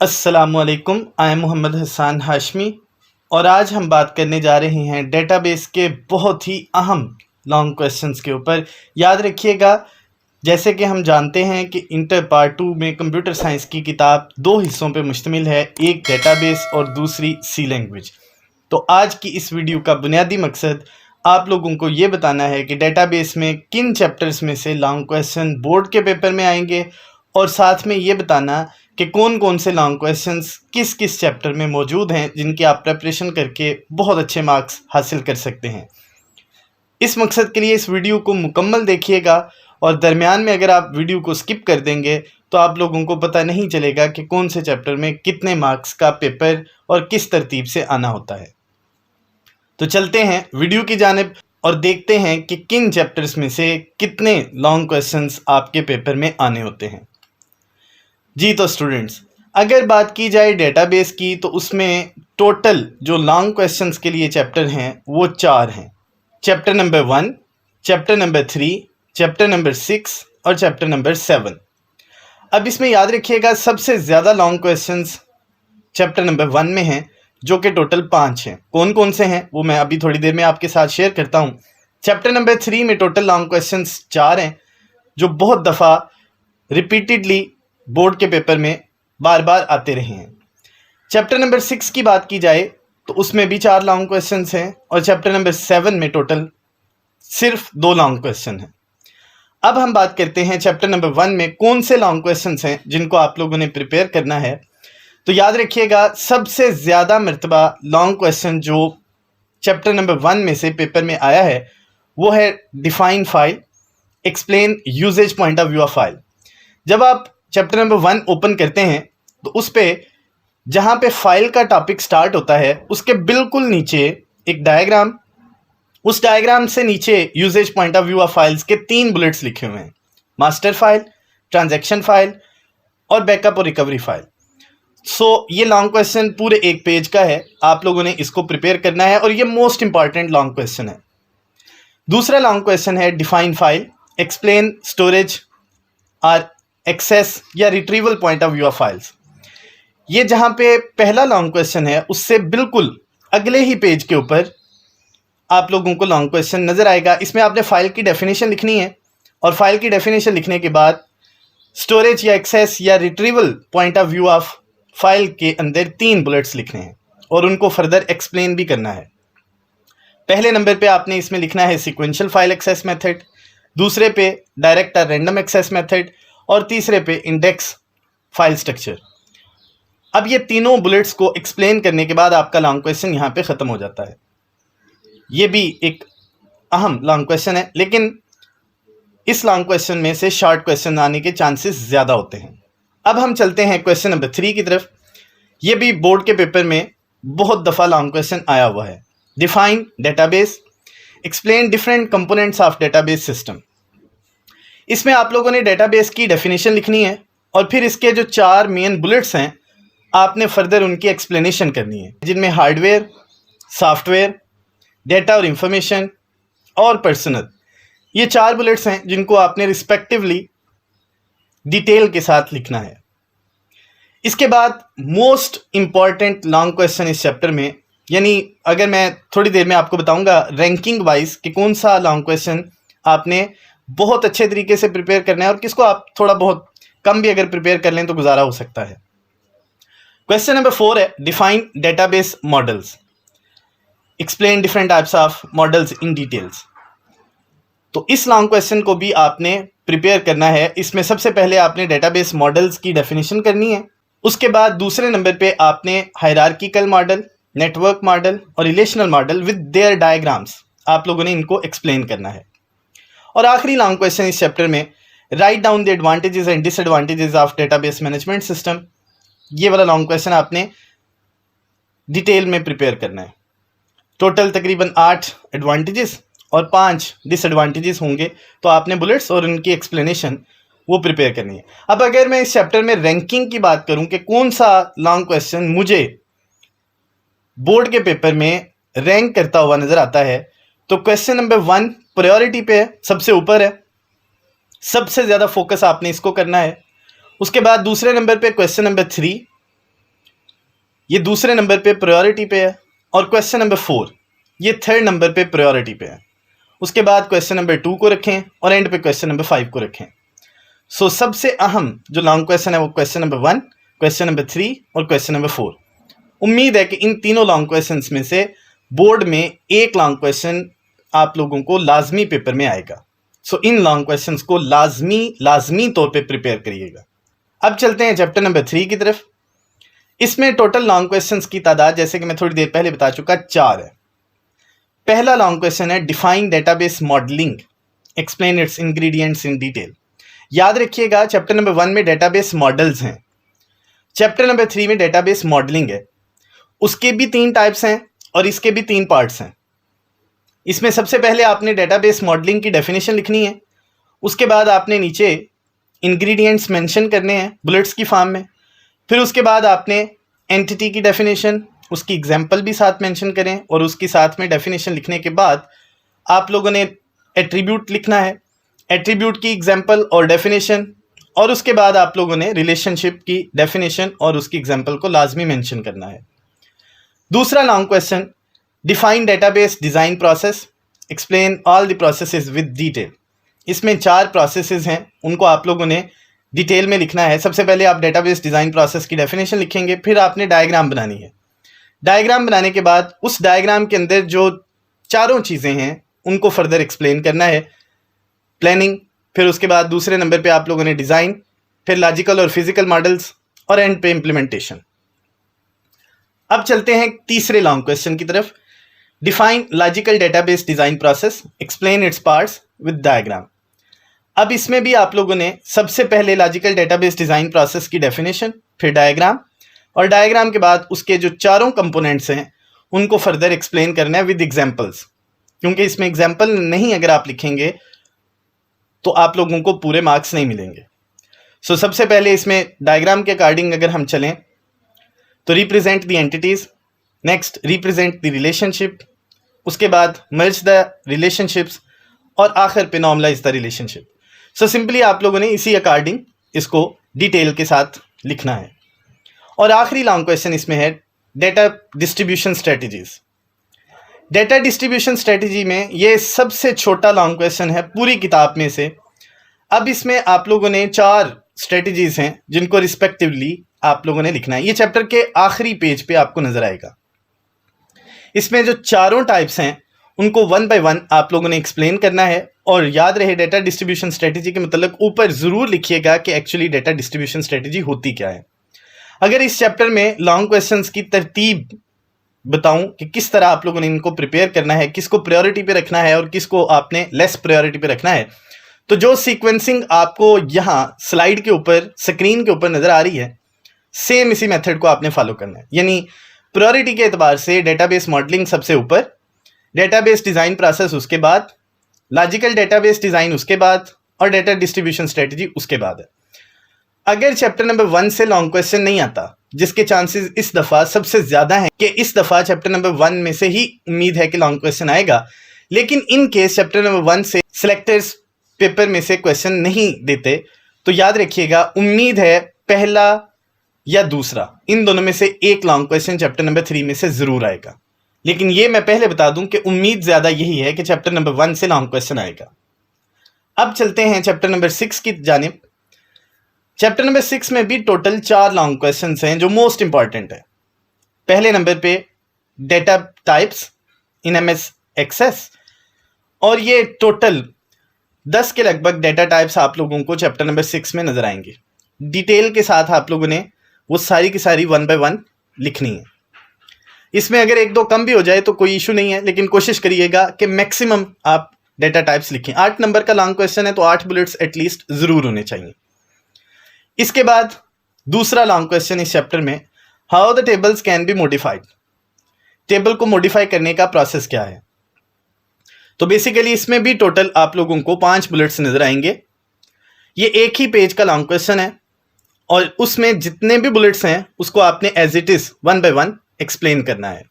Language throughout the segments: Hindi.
अस्सलामुअलैकुम, आई एम मोहम्मद हसन हाशमी और आज हम बात करने जा रहे हैं डेटाबेस के बहुत ही अहम लॉन्ग क्वेश्चंस के ऊपर। याद रखिएगा, जैसे कि हम जानते हैं कि इंटर पार्ट 2 में कंप्यूटर साइंस की किताब दो हिस्सों पर मुश्तमिल है, एक डेटाबेस और दूसरी सी लैंग्वेज। तो आज की इस वीडियो का बुनियादी मकसद आप लोगों को ये बताना है कि डेटाबेस में किन चैप्टर्स में से लॉन्ग क्वेश्चन बोर्ड के पेपर में आएंगे और साथ में ये बताना कि कौन कौन से लॉन्ग क्वेश्चंस किस किस चैप्टर में मौजूद हैं जिनकी आप प्रेपरेशन करके बहुत अच्छे मार्क्स हासिल कर सकते हैं। इस मकसद के लिए इस वीडियो को मुकम्मल देखिएगा और दरमियान में अगर आप वीडियो को स्किप कर देंगे तो आप लोगों को पता नहीं चलेगा कि कौन से चैप्टर में कितने मार्क्स का पेपर और किस तरतीब से आना होता है। तो चलते हैं वीडियो की जानिब और देखते हैं कि किन चैप्टर्स में से कितने लॉन्ग क्वेश्चंस आपके पेपर में आने होते हैं। जी तो स्टूडेंट्स, अगर बात की जाए डेटाबेस की तो उसमें टोटल जो लॉन्ग क्वेश्चंस के लिए चैप्टर हैं वो 4 हैं। Chapter number 1, chapter number 3, chapter number 6 और चैप्टर नंबर 7। अब इसमें याद रखिएगा सबसे ज़्यादा लॉन्ग क्वेश्चंस चैप्टर नंबर 1 में हैं, जो कि टोटल 5 हैं। कौन कौन से हैं वो मैं अभी थोड़ी देर में आपके साथ शेयर करता हूँ। चैप्टर नंबर 3 में टोटल लॉन्ग क्वेश्चंस 4 हैं, जो बहुत दफ़ा रिपीटेडली बोर्ड के पेपर में बार बार आते रहे हैं। चैप्टर नंबर 6 की बात की जाए तो उसमें भी 4 लॉन्ग क्वेश्चंस हैं और चैप्टर नंबर 7 में टोटल सिर्फ 2 लॉन्ग क्वेश्चन हैं। अब हम बात करते हैं चैप्टर नंबर 1 में कौन से लॉन्ग क्वेश्चंस हैं जिनको आप लोगों ने प्रिपेयर करना है। तो याद रखिएगा, सबसे ज़्यादा मरतबा लॉन्ग क्वेश्चन जो चैप्टर नंबर 1 में से पेपर में आया है वो है define file, explain usages point of view of file. जब आप चैप्टर नंबर 1 ओपन करते हैं तो उस पर जहाँ पे फाइल का टॉपिक स्टार्ट होता है उसके बिल्कुल नीचे एक डायग्राम, उस डायग्राम से नीचे usages point of view of files के 3 बुलेट्स लिखे हुए हैं, मास्टर फाइल, ट्रांजैक्शन फाइल और बैकअप और रिकवरी फाइल। ये लॉन्ग क्वेश्चन पूरे एक पेज का है, आप लोगों ने इसको प्रिपेयर करना है और ये मोस्ट इंपॉर्टेंट लॉन्ग क्वेश्चन है। दूसरा लॉन्ग क्वेश्चन है डिफाइन फाइल, एक्सप्लेन स्टोरेज और एक्सेस या retrieval point of view of files. ये जहाँ पे पहला लॉन्ग क्वेश्चन है उससे बिल्कुल अगले ही पेज के ऊपर आप लोगों को लॉन्ग क्वेश्चन नज़र आएगा। इसमें आपने फाइल की डेफिनेशन लिखनी है और फाइल की डेफिनेशन लिखने के बाद स्टोरेज या एक्सेस या retrieval point of view of file के अंदर 3 बुलेट्स लिखने हैं और उनको फर्दर एक्सप्लेन भी करना है। पहले नंबर पे आपने इसमें लिखना है सिक्वेंशियल फाइल एक्सेस मेथड, दूसरे पे डायरेक्ट और रैंडम एक्सेस मेथड और तीसरे पे इंडेक्स फाइल स्ट्रक्चर। अब ये तीनों बुलेट्स को एक्सप्लेन करने के बाद आपका लॉन्ग क्वेश्चन यहाँ पे ख़त्म हो जाता है। ये भी एक अहम लॉन्ग क्वेश्चन है, लेकिन इस लॉन्ग क्वेश्चन में से शॉर्ट क्वेश्चन आने के चांसेस ज़्यादा होते हैं। अब हम चलते हैं क्वेश्चन नंबर 3 की तरफ। ये भी बोर्ड के पेपर में बहुत दफ़ा लॉन्ग क्वेश्चन आया हुआ है। Define database, explain different components of database system. इसमें आप लोगों ने डेटाबेस की डेफिनेशन लिखनी है और फिर इसके जो 4 मेन बुलेट्स हैं आपने फर्दर उनकी एक्सप्लेनेशन करनी है, जिनमें हार्डवेयर, सॉफ्टवेयर, डेटा और इंफॉर्मेशन और पर्सनल, ये 4 बुलेट्स हैं जिनको आपने रिस्पेक्टिवली डिटेल के साथ लिखना है। इसके बाद मोस्ट इम्पॉर्टेंट लॉन्ग क्वेश्चन इस चैप्टर में, यानी अगर मैं थोड़ी देर में आपको बताऊंगा रैंकिंग वाइज कि कौन सा लॉन्ग क्वेश्चन आपने बहुत अच्छे तरीके से प्रिपेयर करना है और किसको आप थोड़ा बहुत कम भी अगर प्रिपेयर कर लें तो गुजारा हो सकता है। क्वेश्चन नंबर 4 है define database models, explain different types of models in details. तो इस लॉन्ग क्वेश्चन को भी आपने प्रिपेयर करना है। इसमें सबसे पहले आपने डेटाबेस मॉडल्स की डेफिनेशन करनी है, उसके बाद दूसरे नंबर पे आपने हायरार्किकल मॉडल, नेटवर्क मॉडल और relational model with their diagrams आप लोगों ने इनको एक्सप्लेन करना है। और आखिरी लॉन्ग क्वेश्चन इस चैप्टर में write down the advantages and disadvantages of database management system. ये वाला लॉन्ग क्वेश्चन आपने डिटेल में प्रिपेयर करना है। टोटल तकरीबन 8 एडवांटेजेस और 5 डिसएडवांटेजेस होंगे, तो आपने बुलेट्स और उनकी एक्सप्लेनेशन वो प्रिपेयर करनी है। अब अगर मैं इस चैप्टर में रैंकिंग की बात करूं कि कौन सा लॉन्ग क्वेश्चन मुझे बोर्ड के पेपर में रैंक करता हुआ नजर आता है, तो क्वेश्चन नंबर 1 प्रायोरिटी पे है, सबसे ऊपर है, सबसे ज़्यादा फोकस आपने इसको करना है। उसके बाद दूसरे नंबर पे क्वेश्चन नंबर 3 ये दूसरे नंबर पे प्रायोरिटी पे है, और क्वेश्चन नंबर 4 ये थर्ड नंबर पे प्रायोरिटी पे है। उसके बाद क्वेश्चन नंबर 2 को रखें और एंड पे क्वेश्चन नंबर 5 को रखें। सो सबसे अहम जो लॉन्ग क्वेश्चन है वो क्वेश्चन नंबर 1, क्वेश्चन नंबर 3 और क्वेश्चन नंबर 4। उम्मीद है कि इन तीनों लॉन्ग क्वेश्चंस में से बोर्ड में एक लॉन्ग क्वेश्चन आप लोगों को लाजमी पेपर में आएगा। सो इन लॉन्ग क्वेश्चंस को लाजमी तौर पे प्रिपेयर करिएगा। अब चलते हैं चैप्टर नंबर 3 की तरफ। इसमें टोटल लॉन्ग क्वेश्चंस की तादाद, जैसे कि मैं थोड़ी देर पहले बता चुका, 4 है। पहला लॉन्ग क्वेश्चन है define database modelling, explain it's ingredients in detail. याद रखिएगा चैप्टर नंबर 1 में डेटाबेस मॉडल्स हैं, चैप्टर नंबर 3 में डेटाबेस मॉडलिंग है। उसके भी 3 टाइप्स हैं और इसके भी 3 पार्ट्स हैं। इसमें सबसे पहले आपने डेटाबेस मॉडलिंग की डेफिनेशन लिखनी है, उसके बाद आपने नीचे इंग्रेडिएंट्स मेंशन करने हैं बुलेट्स की फॉर्म में, फिर उसके बाद आपने एंटिटी की डेफिनेशन, उसकी एग्जांपल भी साथ मेंशन करें, और उसके साथ में डेफिनेशन लिखने के बाद आप लोगों ने एट्रीब्यूट लिखना है, एट्रीब्यूट की एग्जांपल और डेफिनेशन, और उसके बाद आप लोगों ने रिलेशनशिप की डेफिनेशन और उसकी एग्जांपल को लाजमी मेंशन करना है। दूसरा long question define database design process, explain all the processes with detail. इसमें 4 प्रोसेसेस हैं, उनको आप लोगों ने डिटेल में लिखना है। सबसे पहले आप डेटाबेस डिज़ाइन प्रोसेस की डेफिनेशन लिखेंगे, फिर आपने डायग्राम बनानी है। डायग्राम बनाने के बाद उस डायग्राम के अंदर जो चारों चीज़ें हैं उनको फर्दर एक्सप्लेन करना है। प्लानिंग, फिर उसके बाद दूसरे नंबर पे आप लोगों ने डिज़ाइन, फिर लॉजिकल और फिजिकल मॉडल्स, और एंड पे इम्प्लीमेंटेशन। अब चलते हैं तीसरे लॉन्ग क्वेश्चन की तरफ। Define logical database design process, explain its parts with diagram. अब इसमें भी आप लोगों ने सबसे पहले लॉजिकल डेटाबेस डिज़ाइन प्रोसेस की डेफिनेशन, फिर डायग्राम, और डायग्राम के बाद उसके जो चारों कंपोनेंट्स हैं उनको फर्दर एक्सप्लेन करना है विद एग्जांपल्स, क्योंकि इसमें एग्जांपल नहीं अगर आप लिखेंगे तो आप लोगों को पूरे मार्क्स नहीं मिलेंगे। सो सबसे पहले इसमें डायग्राम के अकॉर्डिंग अगर हम चलें तो represent the entities, next represent the relationship, उसके बाद मर्ज द रिलेशनशिप्स, और आखिर पे normalise the relationship. So simply आप लोगों ने इसी अकॉर्डिंग इसको डिटेल के साथ लिखना है। और आखिरी लॉन्ग क्वेश्चन इसमें है data distribution strategies. Data distribution strategy में ये सबसे छोटा लॉन्ग क्वेश्चन है पूरी किताब में से। अब इसमें आप लोगों ने 4 स्ट्रेटजीज हैं जिनको रिस्पेक्टिवली आप लोगों ने लिखना है। ये चैप्टर के आखिरी पेज पे आपको नजर आएगा। इसमें जो चारों टाइप्स हैं उनको 1 बाय 1 आप लोगों ने एक्सप्लेन करना है। और याद रहे डेटा डिस्ट्रीब्यूशन स्ट्रेटजी के मतलब ऊपर ज़रूर लिखिएगा कि एक्चुअली डेटा डिस्ट्रीब्यूशन स्ट्रेटजी होती क्या है। अगर इस चैप्टर में लॉन्ग क्वेश्चंस की तरतीब बताऊं कि किस तरह आप लोगों ने इनको प्रिपेयर करना है, किसको प्रायोरिटी पे रखना है और किसको आपने लेस प्रायोरिटी पे रखना है, तो जो सीक्वेंसिंग आपको यहाँ स्लाइड के ऊपर, स्क्रीन के ऊपर नज़र आ रही है, सेम इसी मेथड को आपने फॉलो करना है। यानी प्रायोरिटी के एतबार से डेटाबेस मॉडलिंग सबसे ऊपर, डेटाबेस डिज़ाइन प्रोसेस उसके बाद, लॉजिकल डेटाबेस डिज़ाइन उसके बाद, और डेटा डिस्ट्रीब्यूशन स्ट्रेटजी उसके बाद है। अगर चैप्टर नंबर 1 से लॉन्ग क्वेश्चन नहीं आता, जिसके चांसेस इस दफ़ा सबसे ज़्यादा हैं कि इस दफ़ा चैप्टर नंबर 1 में से ही उम्मीद है कि लॉन्ग क्वेश्चन आएगा, लेकिन इन केस चैप्टर नंबर 1 से सिलेक्टर्स पेपर में से क्वेश्चन नहीं देते, तो याद रखिएगा उम्मीद है पहला या दूसरा, इन दोनों में से एक लॉन्ग क्वेश्चन चैप्टर नंबर 3 में से ज़रूर आएगा। लेकिन ये मैं पहले बता दूं कि उम्मीद ज़्यादा यही है कि चैप्टर नंबर 1 से लॉन्ग क्वेश्चन आएगा। अब चलते हैं चैप्टर नंबर 6 की जानिब। चैप्टर नंबर 6 में भी टोटल 4 लॉन्ग क्वेश्चंस हैं जो मोस्ट इंपॉर्टेंट है। पहले नंबर पे data types in MS Access, और ये टोटल 10 के लगभग डेटा टाइप्स आप लोगों को चैप्टर नंबर 6 में नजर आएंगे। डिटेल के साथ आप लोगों ने वो सारी की सारी 1 बाय 1 लिखनी है। इसमें अगर 1-2 कम भी हो जाए तो कोई इशू नहीं है, लेकिन कोशिश करिएगा कि मैक्सिमम आप डेटा टाइप्स लिखें। 8 नंबर का लॉन्ग क्वेश्चन है तो 8 बुलेट्स एटलीस्ट ज़रूर होने चाहिए। इसके बाद दूसरा लॉन्ग क्वेश्चन इस चैप्टर में, how the tables can be modified. Table को मॉडिफाई करने का प्रोसेस क्या है। तो बेसिकली इसमें भी टोटल आप लोगों को 5 बुलेट्स नजर आएंगे। ये एक ही पेज का लॉन्ग क्वेश्चन है और उसमें जितने भी बुलेट्स हैं उसको आपने as it is 1 by 1 explain करना है।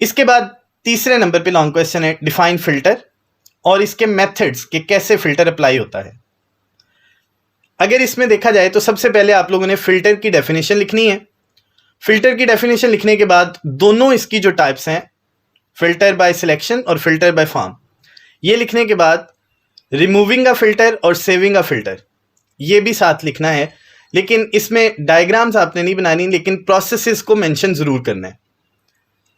इसके बाद तीसरे नंबर पे लॉन्ग क्वेश्चन है डिफाइन फिल्टर और इसके मेथड्स कि कैसे फिल्टर अप्लाई होता है। अगर इसमें देखा जाए तो सबसे पहले आप लोगों ने फिल्टर की डेफिनेशन लिखनी है, फिल्टर की डेफिनेशन लिखने के बाद दोनों इसकी जो टाइप्स हैं, फिल्टर बाय सिलेक्शन और फिल्टर बाय फॉर्म, ये लिखने के बाद रिमूविंग अ फिल्टर और सेविंग अ फिल्टर ये भी साथ लिखना है। लेकिन इसमें डायग्राम्स आपने नहीं बनानी, लेकिन प्रोसेसेस को मेंशन ज़रूर करना है।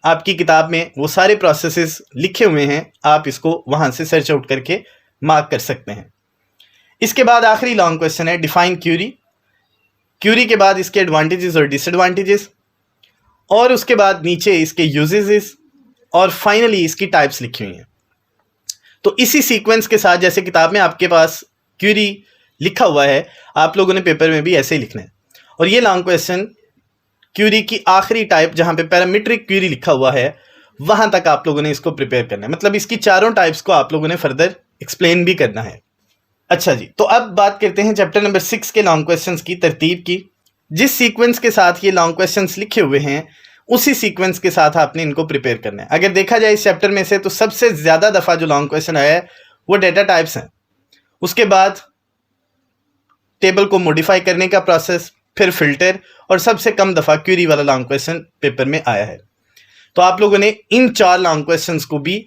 आपकी किताब में वो सारे प्रोसेसेस लिखे हुए हैं, आप इसको वहाँ से सर्च आउट करके मार्क कर सकते हैं। इसके बाद आखिरी लॉन्ग क्वेश्चन है डिफाइन क्यूरी। क्यूरी के बाद इसके एडवांटेजेस और डिसएडवांटेजेस, और उसके बाद नीचे इसके यूजेस, और फाइनली इसकी टाइप्स लिखी हुई हैं। तो इसी सीक्वेंस के साथ जैसे किताब में आपके पास क्यूरी लिखा हुआ है, आप लोगों ने पेपर में भी ऐसे ही लिखना है। और ये लॉन्ग क्वेश्चन क्यूरी की आखिरी टाइप जहां पे पैरामीट्रिक क्यूरी लिखा हुआ है वहां तक आप लोगों ने इसको प्रिपेयर करना है। मतलब इसकी चारों टाइप्स को आप लोगों ने फर्दर एक्सप्लेन भी करना है। अच्छा जी, तो अब बात करते हैं चैप्टर नंबर 6 के लॉन्ग क्वेश्चंस की तरतीब की। जिस सीक्वेंस के साथ ये लॉन्ग क्वेश्चंस लिखे हुए हैं उसी सीक्वेंस के साथ आपने इनको प्रिपेयर करना है। अगर देखा जाए इस चैप्टर में से तो सबसे ज़्यादा दफ़ा जो लॉन्ग क्वेश्चन आया है वो डेटा टाइप्स हैं, उसके बाद टेबल को मॉडिफाई करने का प्रोसेस, फिर फिल्टर, और सबसे कम दफ़ा क्यूरी वाला लॉन्ग क्वेश्चन पेपर में आया है। तो आप लोगों ने इन 4 लॉन्ग क्वेश्चंस को भी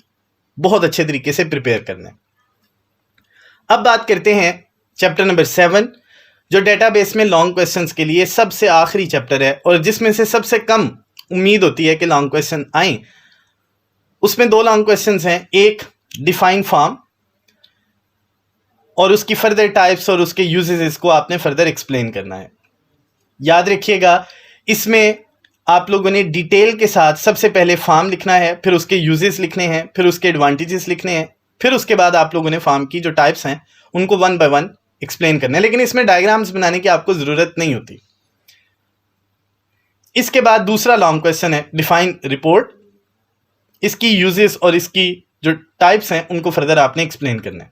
बहुत अच्छे तरीके से प्रिपेयर करना है। अब बात करते हैं चैप्टर नंबर 7 जो डेटाबेस में लॉन्ग क्वेश्चंस के लिए सबसे आखिरी चैप्टर है और जिसमें से सबसे कम उम्मीद होती है कि लॉन्ग क्वेश्चन आए। उसमें 2 लॉन्ग क्वेश्चंस हैं, एक डिफाइन फॉर्म और उसकी फर्दर टाइप्स और उसके यूजेस, इसको आपने फर्दर एक्सप्लेन करना है। याद रखिएगा इसमें आप लोगों ने डिटेल के साथ सबसे पहले फॉर्म लिखना है, फिर उसके यूजेस लिखने हैं, फिर उसके एडवांटेजेस लिखने हैं, फिर उसके बाद आप लोगों ने फॉर्म की जो टाइप्स हैं उनको 1 बाय 1 एक्सप्लेन करना है। लेकिन इसमें डायग्राम्स बनाने की आपको ज़रूरत नहीं होती। इसके बाद दूसरा लॉन्ग क्वेश्चन है डिफाइन रिपोर्ट। इसकी यूजेस और इसकी जो टाइप्स हैं उनको फर्दर आपने एक्सप्लेन करना है।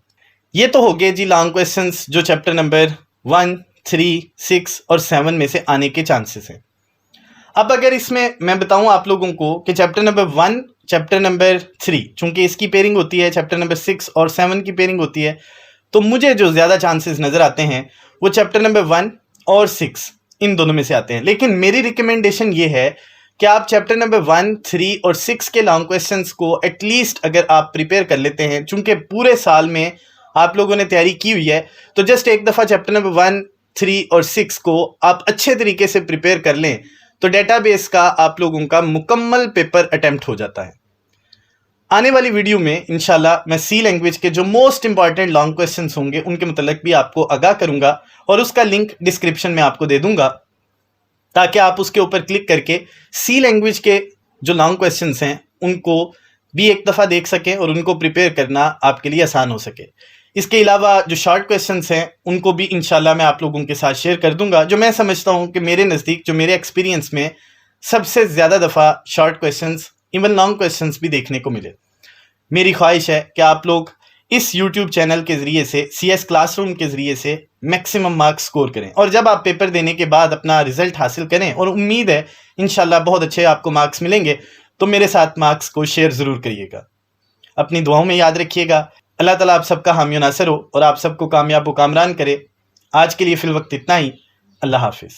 ये तो हो गए जी लॉन्ग क्वेश्चंस जो चैप्टर नंबर 1, 3, 6 और 7 में से आने के चांसेस हैं। अब अगर इसमें मैं बताऊं आप लोगों को कि चैप्टर नंबर 1, चैप्टर नंबर 3, चूंकि इसकी पेयरिंग होती है, चैप्टर नंबर 6 और 7 की पेयरिंग होती है, तो मुझे जो ज़्यादा चांसेस नज़र आते हैं वो चैप्टर नंबर 1 और 6 इन दोनों में से आते हैं। लेकिन मेरी रिकमेंडेशन ये है कि आप चैप्टर नंबर 1, 3 और 6 के लॉन्ग क्वेश्चंस को एटलीस्ट अगर आप प्रिपेयर कर लेते हैं, चूंकि पूरे साल में आप लोगों ने तैयारी की हुई है, तो जस्ट एक दफ़ा चैप्टर नंबर 1, 3 और 6 को आप अच्छे तरीके से प्रिपेयर कर लें तो डेटाबेस का आप लोगों का मुकम्मल पेपर अटेम्प्ट हो जाता है। आने वाली वीडियो में इंशाल्लाह मैं सी लैंग्वेज के जो मोस्ट इंपॉर्टेंट लॉन्ग क्वेश्चंस होंगे उनके मतलब भी आपको आगाह करूंगा और उसका लिंक डिस्क्रिप्शन में आपको दे दूंगा ताकि आप उसके ऊपर क्लिक करके सी लैंग्वेज के जो लॉन्ग क्वेश्चंस हैं उनको भी एक दफ़ा देख सकें और उनको प्रिपेयर करना आपके लिए आसान हो सके। इसके अलावा जो शॉर्ट क्वेश्चंस हैं उनको भी इंशाल्लाह मैं आप लोगों के साथ शेयर कर दूंगा, जो मैं समझता हूं कि मेरे नज़दीक, जो मेरे एक्सपीरियंस में सबसे ज़्यादा दफ़ा short questions, even long questions भी देखने को मिले। मेरी ख्वाहिश है कि आप लोग इस YouTube चैनल के ज़रिए से, CS क्लासरूम के ज़रिए से मैक्सिमम मार्क्स स्कोर करें और जब आप पेपर देने के बाद अपना रिज़ल्ट हासिल करें, और उम्मीद है इंशाल्लाह बहुत अच्छे आपको मार्क्स मिलेंगे, तो मेरे साथ मार्क्स को शेयर ज़रूर करिएगा। अपनी दुआओं में याद रखिएगा। अल्लाह ताला आप सबका हामी नासिर हो और आप सबको कामयाब व कामरान करे। आज के लिए फ़िल वक्त इतना ही। अल्लाह हाफिज़।